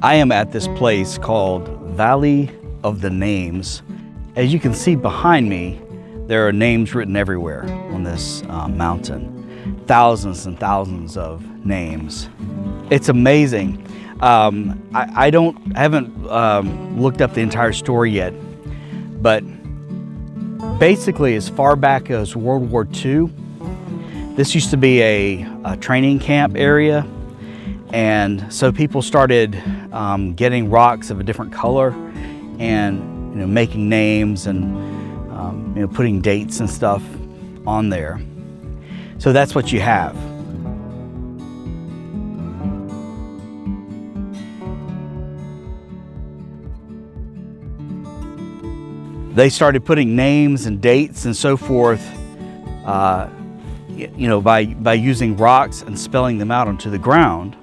I am at this place called Valley of the Names. As you can see behind me, there are names written everywhere on this mountain. Thousands and thousands of names. It's amazing. I haven't looked up the entire story yet, but basically as far back as World War II, this used to be a training camp area. And so people started getting rocks of a different color and making names and putting dates and stuff on there. So that's what you have. They started putting names and dates and so forth by using rocks and spelling them out onto the ground.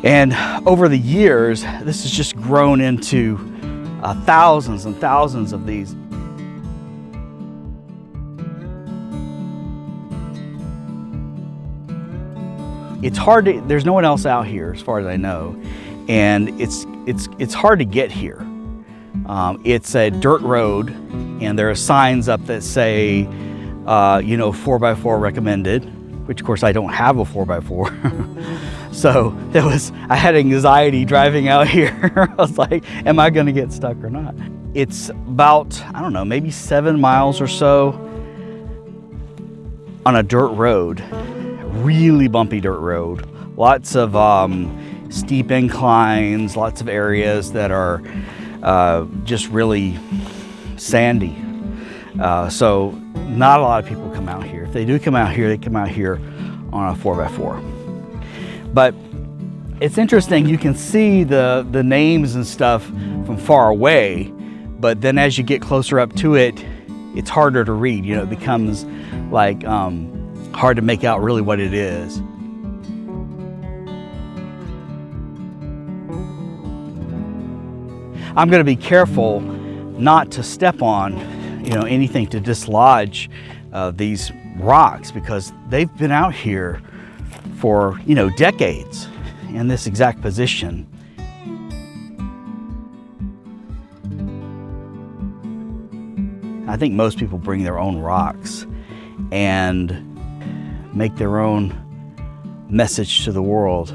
And over the years, this has just grown into thousands and thousands of these. It's hard to, there's no one else out here as far as I know, and it's hard to get here. It's a dirt road, and there are signs up that say, 4x4 recommended, which of course I don't have a 4x4. So I had anxiety driving out here. I was like, am I gonna get stuck or not? It's about, I don't know, maybe 7 miles or so on a dirt road, really bumpy dirt road. Lots of steep inclines, lots of areas that are just really sandy. So not a lot of people come out here. If they do come out here, they come out here on a 4x4. But it's interesting, you can see the names and stuff from far away, but then as you get closer up to it, it's harder to read. It becomes like hard to make out really what it is. I'm going to be careful not to step on, anything to dislodge these rocks, because they've been out here for, decades in this exact position. I think most people bring their own rocks and make their own message to the world.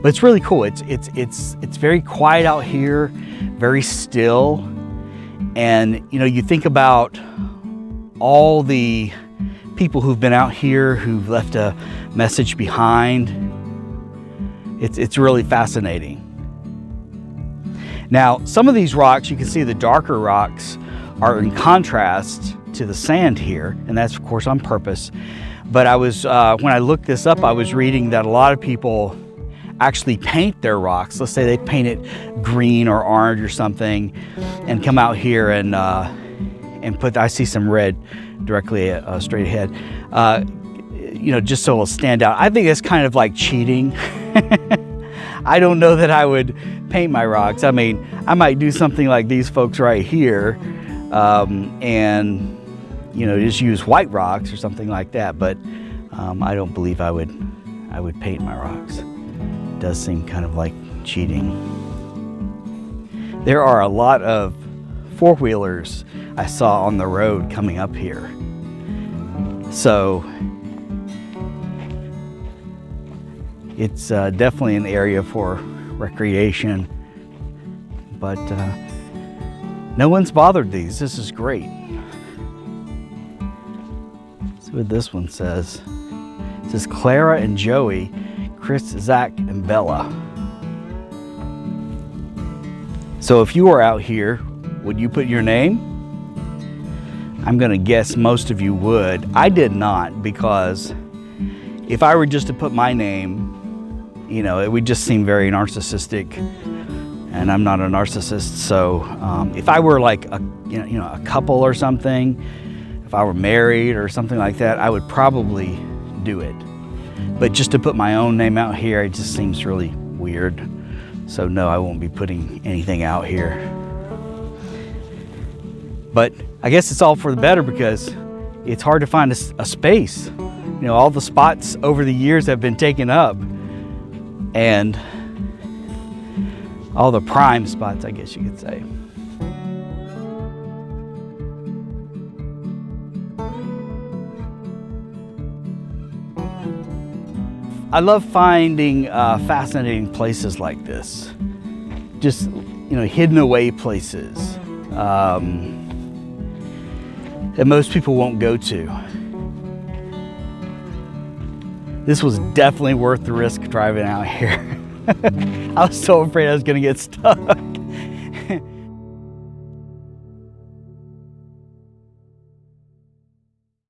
But it's really cool. It's very quiet out here, very still. And you think about all the people who've been out here who've left a message behind. It's really fascinating. Now, some of these rocks, you can see the darker rocks are in contrast to the sand here, and that's of course on purpose. But I was, when I looked this up, I was reading that a lot of people actually paint their rocks. Let's say they paint it green or orange or something, and come out here and put, I see some red directly straight ahead, just so it'll stand out. I think that's kind of like cheating. I don't know that I would paint my rocks. I mean, I might do something like these folks right here, and just use white rocks or something like that. But I don't believe I would paint my rocks. It does seem kind of like cheating. There are a lot of four-wheelers I saw on the road coming up here. So it's definitely an area for recreation, but no one's bothered these. This is great. Let's see what this one says. It says Clara and Joey, Chris, Zach, and Bella. So if you were out here, would you put your name? I'm gonna guess most of you would. I did not, because if I were just to put my name, it would just seem very narcissistic, and I'm not a narcissist. So if I were like a couple or something, if I were married or something like that, I would probably do it. But just to put my own name out here, it just seems really weird. So no, I won't be putting anything out here. But I guess it's all for the better, because it's hard to find a space. All the spots over the years have been taken up, and all the prime spots, I guess you could say. I love finding fascinating places like this. Just, hidden away places that most people won't go to. This was definitely worth the risk driving out here. I was so afraid I was gonna get stuck.